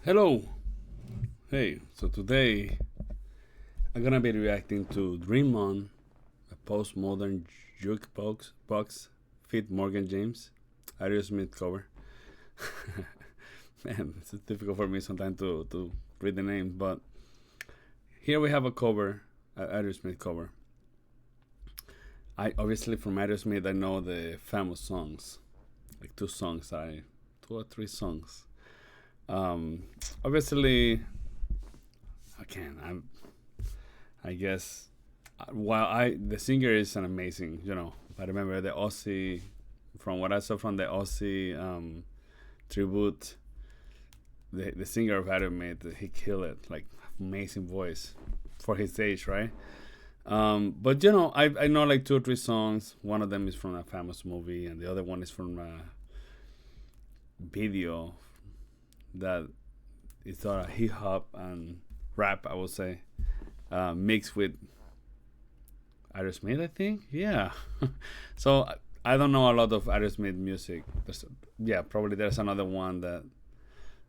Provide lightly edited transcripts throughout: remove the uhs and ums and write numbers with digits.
Hello. Hey, so today I'm gonna be reacting to Dream On, a postmodern jukebox fit Morgan James, Aerosmith cover. Man, it's difficult for me sometimes to read the name, but here we have a cover, Aerosmith cover. I obviously from Aerosmith I know the famous songs, like two or three songs. Um, Obviously I guess while I the singer is an amazing. I remember the Aussie from what I saw from the Aussie tribute. The singer of Adam made he killed it, like amazing voice for his age, right? But I know like two or three songs. One of them is from a famous movie, and the other one is from a video that is sort of hip hop and rap, I would say, mixed with Aerosmith, I think. Yeah. So I don't know a lot of Aerosmith music. Yeah, probably there's another one that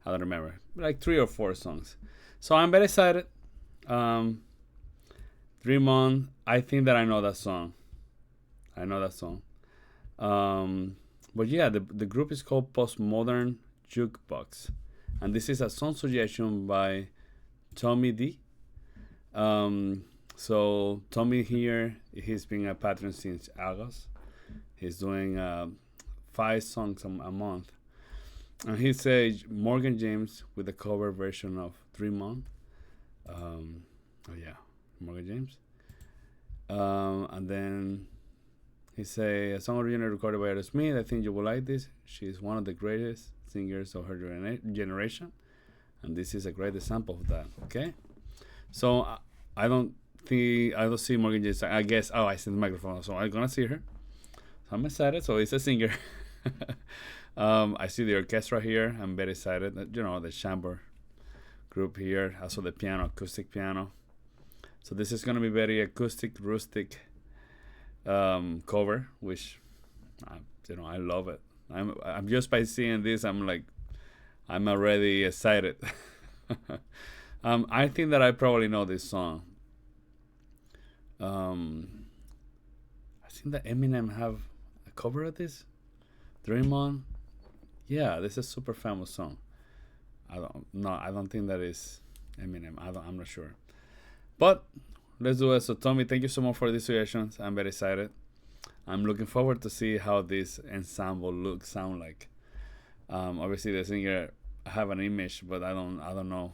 I don't remember, like three or four songs. So I'm very excited. Um, Dream On. I think that I know that song. I know that song. But yeah, the group is called Postmodern Jukebox, and this is a song suggestion by Tommy D. So Tommy here, he's been a patron since August. He's doing 5 songs a month, and he says Morgan James with the cover version of Dream On. Oh yeah, Morgan James. And then he say a song originally recorded by Aerosmith. I think you will like this. She's one of the greatest singers of her generation, and this is a great example of that. Okay, so I don't see Morgan James. I guess. Oh, I see the microphone, so I'm gonna see her. So I'm excited. So it's a singer. I see the orchestra here. I'm very excited. The chamber group here. Also the piano, acoustic piano. So this is gonna be very acoustic, rustic cover, which I love it. I'm just by seeing this, I'm already excited. I think that I probably know this song. I think that Eminem have a cover of this. Dream On. Yeah, this is a super famous song. I don't think that is Eminem. I'm not sure. But let's do it. So Tommy, thank you so much for these suggestions. I'm very excited. I'm looking forward to see how this ensemble sound like. Obviously the singer have an image, but I don't know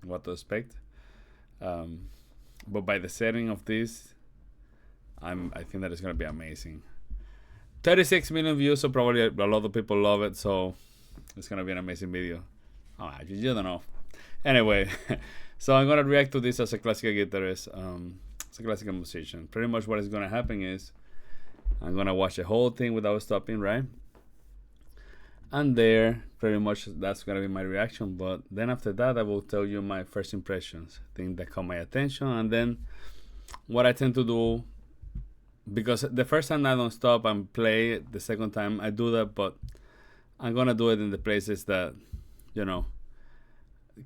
what to expect. But by the setting of this, I think that it's gonna be amazing. 36 million views, so probably a lot of people love it. So it's gonna be an amazing video. Oh, you don't know. Anyway, so I'm gonna react to this as a classical guitarist, as a classical musician. Pretty much what is gonna happen is I'm gonna watch the whole thing without stopping, right? And there, pretty much that's gonna be my reaction. But then after that, I will tell you my first impressions, things that caught my attention, and then what I tend to do. Because the first time I don't stop and play, the second time I do that, but I'm gonna do it in the places that you know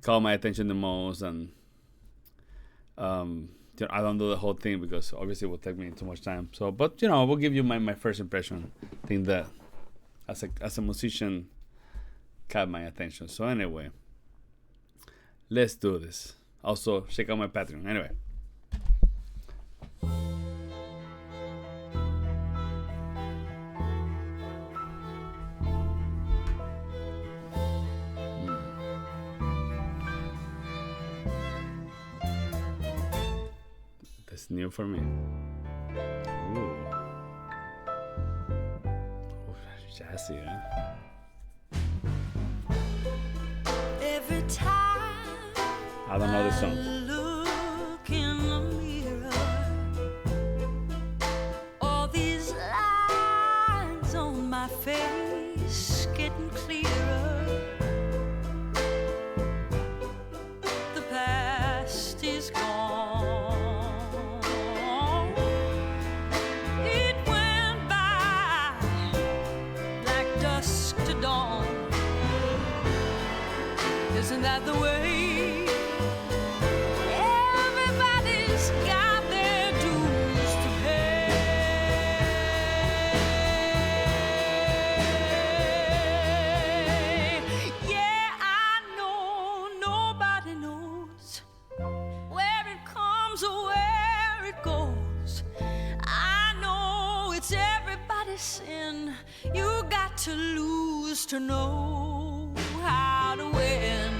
call my attention the most, and I don't do the whole thing because obviously it will take me too much time. So, but I will give you my first impression. Thing that as a musician caught my attention. So anyway, let's do this. Also, check out my Patreon. Anyway. That's new for me. Ooh. Oh, jazzy, huh? Every time I don't know this I song. look in the mirror, all these lines on my face getting clearer. The past is gone. It went by like dusk to dawn. Isn't that the way? Everybody's got their dues to pay. Yeah, I know nobody knows where it comes or where it goes. I know it's everybody's sin. You got to lose to know how to win.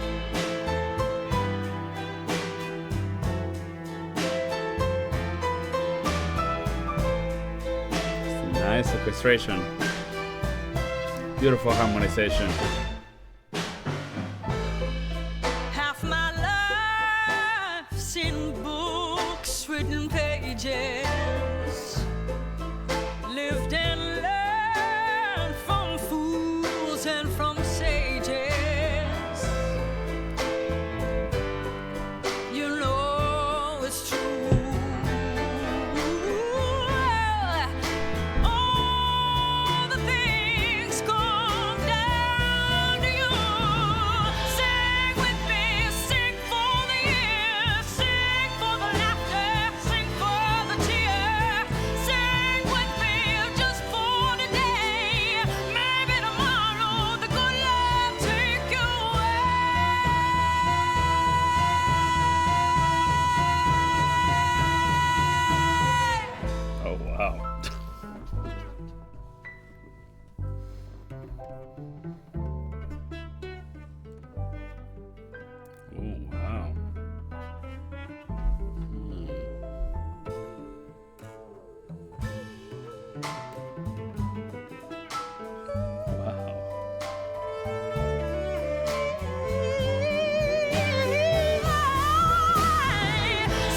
Nice orchestration. Beautiful harmonization. Half my life's in books, written pages, lived and learned from fools and from sages. You know it's true. All the things come down to you. Sing with me, sing for the years, sing for the laughter, sing for the tears. Sing with me just for today. Maybe tomorrow the good Lord take you away. Oh wow. Oh wow. Wow.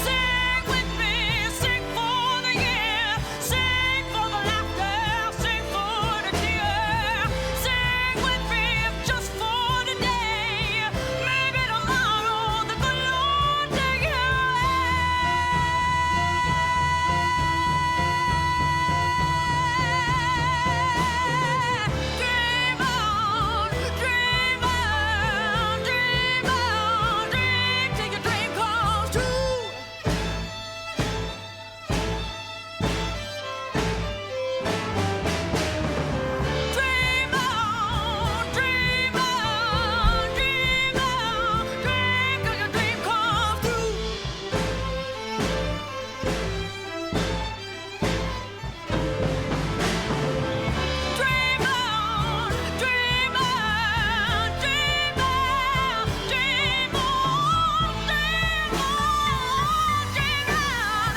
Sing with me, sing for the year, sing for the laughter, sing for the tears. Sing with me just for today. Maybe tomorrow the good Lord take you away. Dream on, dream on, dream on, dream till your dream comes true. Dream on, dream on, dream on, dream till your dream comes true. Dream on, dream on, dream on, dream on, dream on, dream on,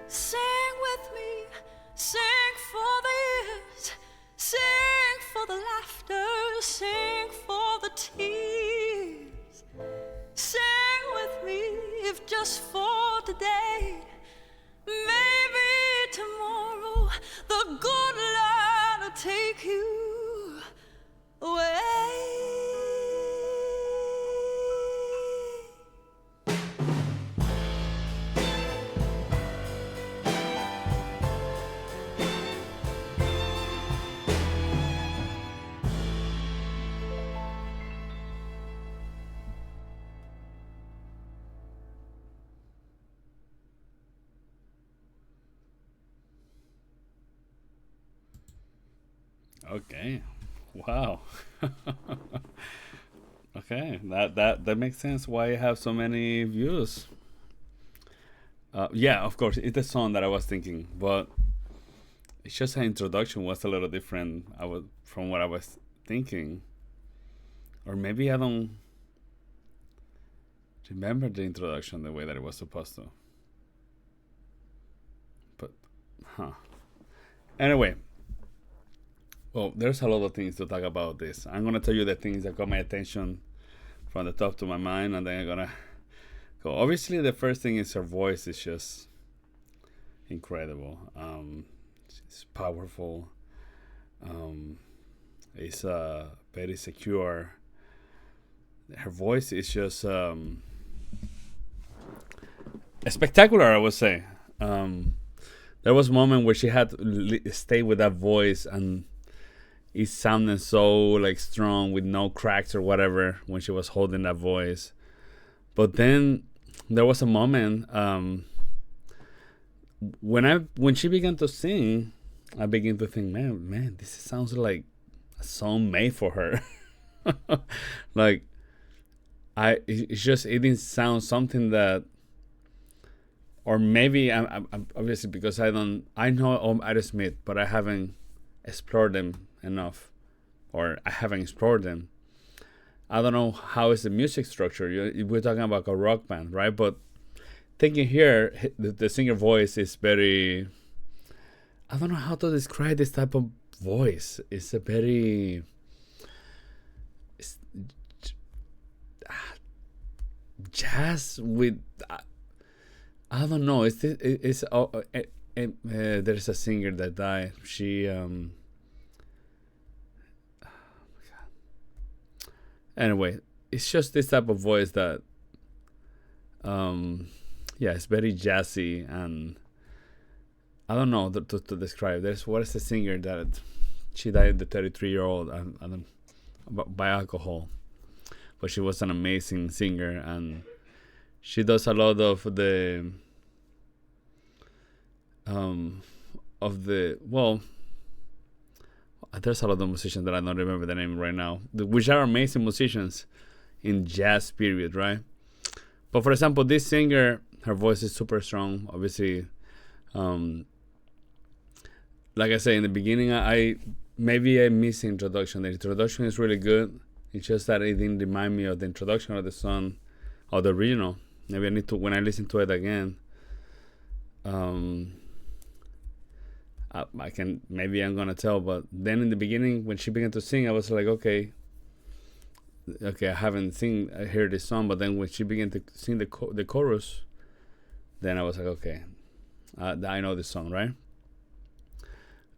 Sing with me, sing for the years, sing for the laughter, sing for the tears. Sing with me, if just for today. Maybe tomorrow the good Lord will take you away. Okay. Wow. Okay, that makes sense why I have so many views. Yeah, of course, it's the song that I was thinking, but it's just an introduction was a little different. From what I was thinking, or maybe I don't remember the introduction the way that it was supposed to. But, Anyway, well, there's a lot of things to talk about this. I'm gonna tell you the things that got my attention from the top to my mind, and then I'm gonna go. Obviously, the first thing is her voice is just incredible. It's powerful. It's very secure. Her voice is just spectacular, I would say. There was a moment where she had to stay with that voice, and it sounded so like strong with no cracks or whatever when she was holding that voice. But then there was a moment when she began to sing, I began to think, man, this sounds like a song made for her. Like it's just it didn't sound something that, or maybe I'm obviously because I know Adam Smith, but I haven't explored them enough, or I haven't explored them. I don't know how is the music structure. We're talking about a rock band, right? But thinking here, the singer voice is very. I don't know how to describe this type of voice. It's a very. It's, jazz with. I don't know. There's a singer that died. She anyway, it's just this type of voice that yeah, it's very jazzy, and I don't know to describe. What is the singer that she died, the 33-year-old, by alcohol, but she was an amazing singer, and she does a lot of the well, there's a lot of musicians that I don't remember the name right now, which are amazing musicians in jazz period, right? But for example, this singer, her voice is super strong. Obviously, like I say in the beginning, I missed the introduction. The introduction is really good. It's just that it didn't remind me of the introduction of the song, or the original. Maybe I need to, when I listen to it again, I can, maybe I'm gonna tell. But then in the beginning, when she began to sing, I was like, okay, I haven't heard this song. But then when she began to sing the chorus, then I was like, okay, I know this song, right?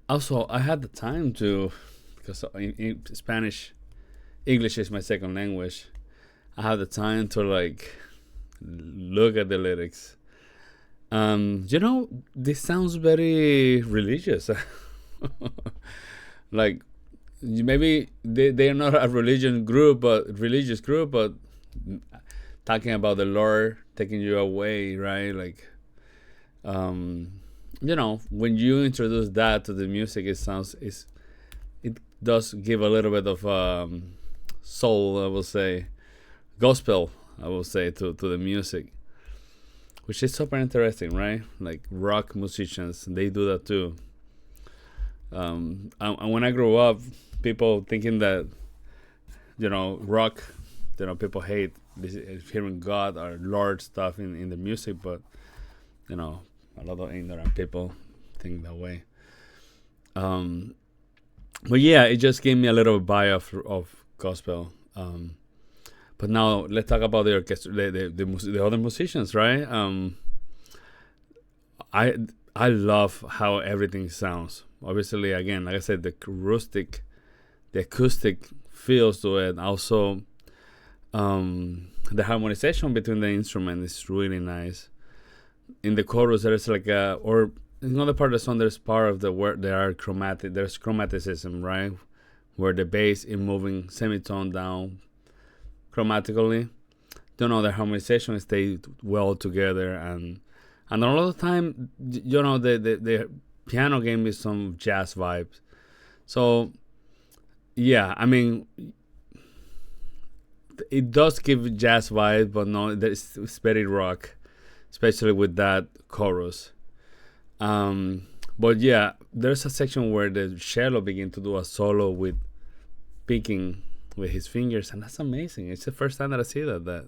Also, I had the time to, because in Spanish, English is my second language. I had the time to like look at the lyrics. This sounds very religious. Like maybe they are not a religious group, but talking about the Lord taking you away, right? Like, when you introduce that to the music, it does give a little bit of soul, I will say, gospel, I will say, to the music, which is super interesting, right? Like rock musicians, they do that too. And when I grew up, people thinking that, rock, people hate hearing God or Lord stuff in the music, but, a lot of ignorant people think that way. But yeah, it just gave me a little bias of gospel. But now let's talk about the orchestra, the other musicians, right? I love how everything sounds. Obviously, again, like I said, the acoustic feels to it. Also, the harmonization between the instrument is really nice. In the chorus, there's like or in another part of the song, there's part of the word there are chromatic. There's chromaticism, right, where the bass is moving semitone down chromatically. The harmonization stay well together, and a lot of the time, the piano gave me some jazz vibes. So yeah, I mean, it does give jazz vibes, but no, it's very rock, especially with that chorus. But yeah, there's a section where the cello begin to do a solo with picking with his fingers, and that's amazing. It's the first time that I see that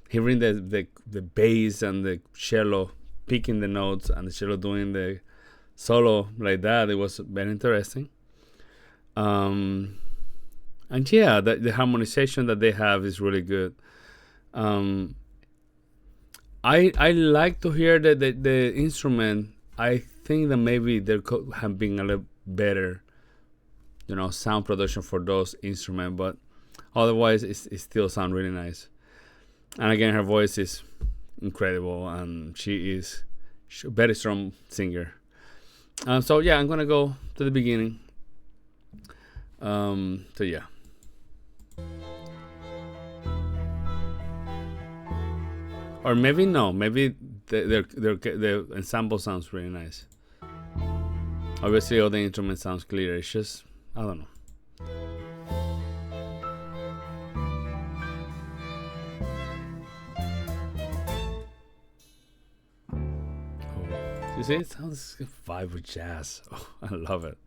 hearing the bass and the cello picking the notes and the cello doing the solo like that. It was very interesting. And yeah, the harmonization that they have is really good. I like to hear the instrument. I think that maybe there could have been a little better, sound production for those instruments, but otherwise it still sounds really nice. And again, her voice is incredible, and she is a very strong singer. So yeah, I'm gonna go to the beginning. So yeah. Or maybe no. Maybe the ensemble sounds really nice. Obviously, all the instrument sounds clear. It's just I don't know. Oh, you see, it sounds vibe with jazz. Oh, I love it.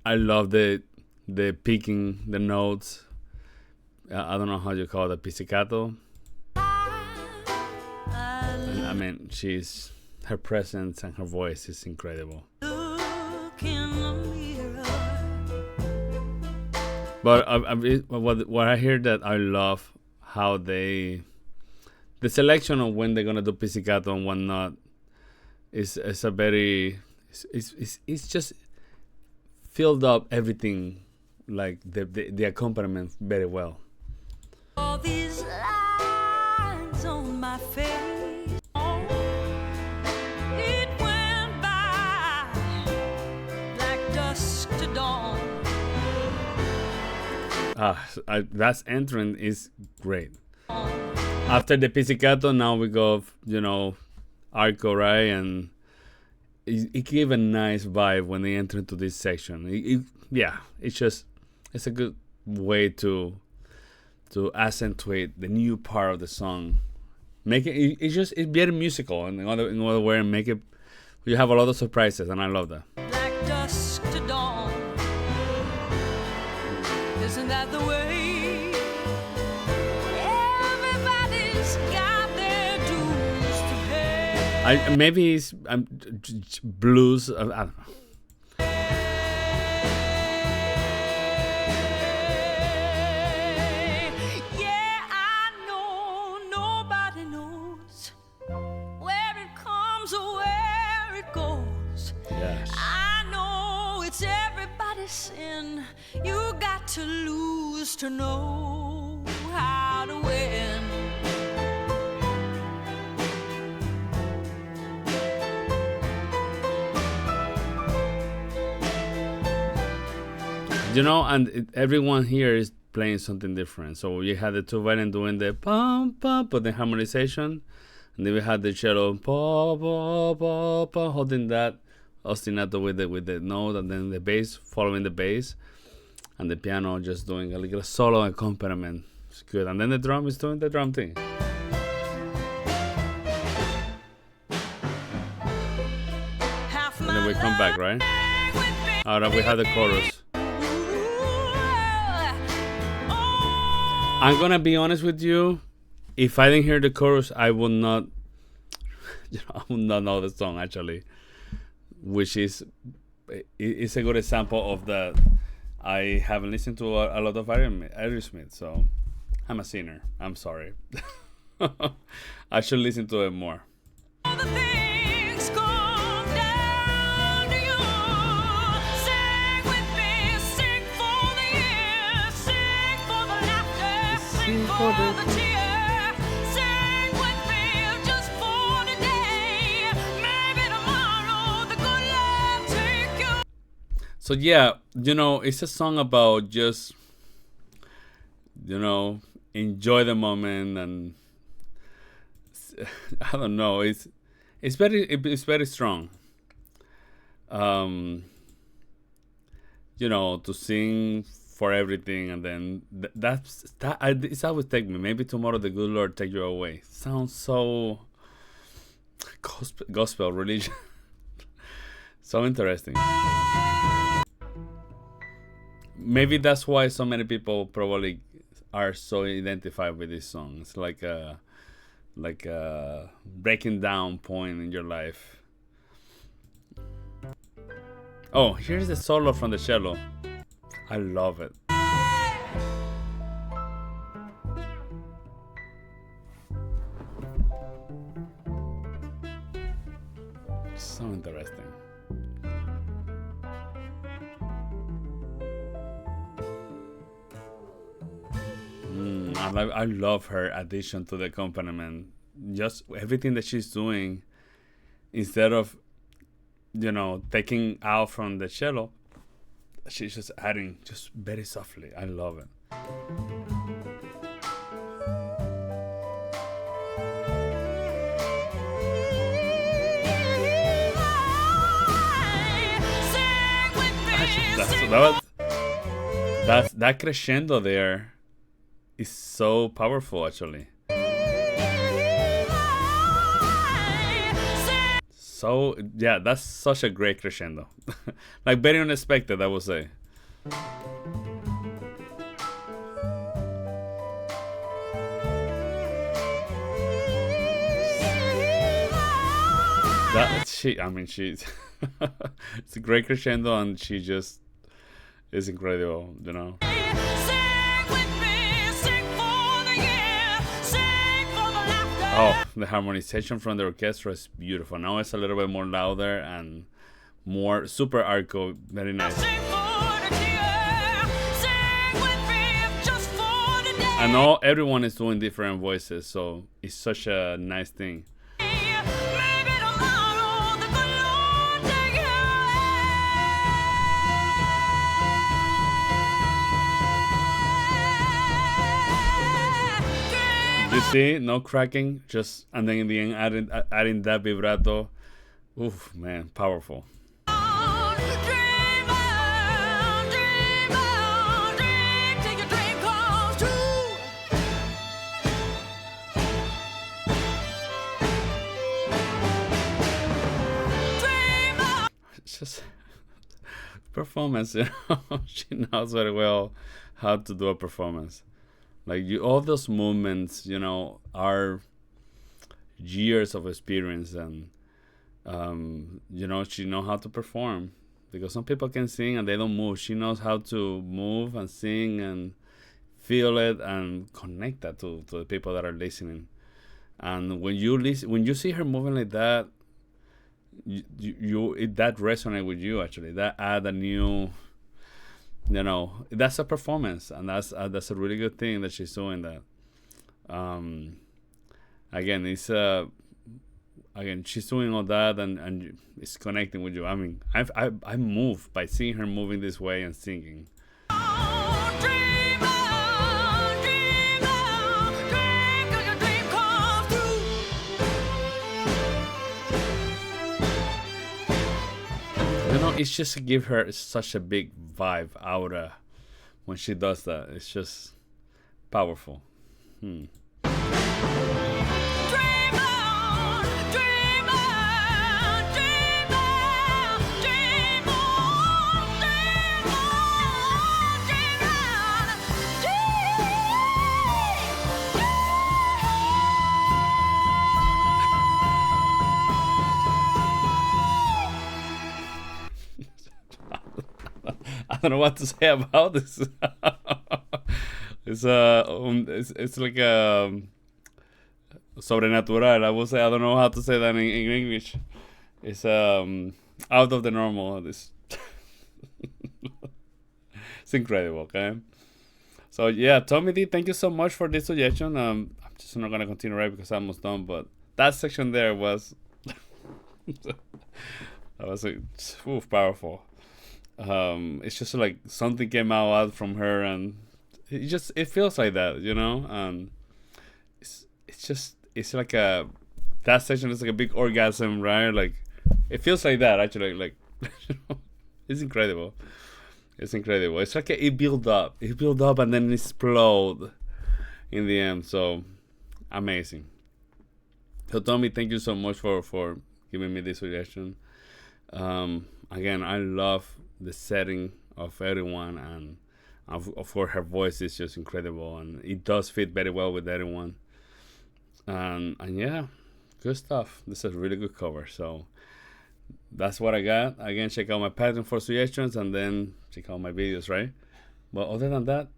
I love the picking the notes. I don't know how you call it, pizzicato. And, I mean, her presence and her voice is incredible. But what I hear that I love how the selection of when they're gonna do pizzicato and what not is a very it's just filled up everything, like the accompaniment very well. All these lines on my face, it went by like dusk to dawn. That entrance is great. After the pizzicato, now we go, arco, right? And it gave a nice vibe when they enter into this section. It's a good way to accentuate the new part of the song. Make it's very musical in another way, and make it. You have a lot of surprises, and I love that. Like dusk to dawn. Isn't that the way? Everybody's got their dues to pay. Maybe it's blues. I don't know. Yeah, I know nobody knows where it comes or where it goes. Yes. I know it's everybody's sin. You got to lose to know how to win. And everyone here is playing something different. So you had the two violin doing the pum pum, but the harmonization, and then we had the cello pa pa pa pa, holding that ostinato with the note, and then the bass following the bass, and the piano just doing a little solo accompaniment. It's good, and then the drum is doing the drum thing. And then we come back, right? Alright, we have the chorus. I'm gonna be honest with you. If I didn't hear the chorus, I would not. I would not know the song actually, which is it's a good example of that. I haven't listened to a lot of Aerosmith, so I'm a sinner. I'm sorry. I should listen to it more. So yeah, it's a song about just, enjoy the moment, and I don't know, it's very strong. To sing for everything, and then it's always take me. Maybe tomorrow the good Lord take you away. Sounds so gospel religion. So interesting. Maybe that's why so many people probably are so identified with this song. It's like a breaking down point in your life. Oh, here's the solo from the cello. I love it. So interesting. I love her addition to the accompaniment. Just everything that she's doing, instead of taking out from the cello, she's just adding just very softly. I love it. That crescendo there is so powerful, actually. So yeah, that's such a great crescendo. Like very unexpected, I would say. She's it's a great crescendo, and she just is incredible, Oh, the harmonization from the orchestra is beautiful. Now it's a little bit more louder and more super arco. Very nice. I know everyone is doing different voices, so it's such a nice thing. You see, no cracking, and then in the end adding that vibrato. Oof, man, powerful. It's just performance, She knows very well how to do a performance. Like all those movements, are years of experience, and she knows how to perform. Because some people can sing and they don't move. She knows how to move and sing and feel it and connect that to the people that are listening. And when you see her moving like that, that resonates with you. Actually, that add a new. That's a performance, and that's a really good thing that she's doing that. Again, she's doing all that, and it's connecting with you. I mean, I'm moved by seeing her moving this way and singing. It's just to give her such a big vibe, aura, when she does that. It's just powerful. Dream on, dream on, dream on, dream on, dream on, dream on, I don't know what to say about this. It's like sobrenatural. I would say, I don't know how to say that in English. It's out of the normal. This it's incredible. Okay. So yeah, Tommy D, thank you so much for this suggestion. I'm just not gonna continue right because I'm almost done, but that section there was that was powerful. It's just like something came out from her, and it feels like that, it's like that section is like a big orgasm, right? Like it feels like that, actually. Like it's incredible. It's like it build up and then explode in the end. So amazing. So Tommy, thank you so much for giving me this suggestion. Again, I love the setting of everyone, and of course her voice is just incredible, and it does fit very well with everyone. And yeah, good stuff. This is a really good cover. So that's what I got. Again, check out my Patreon for suggestions, and then check out my videos, right? But other than that,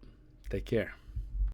take care.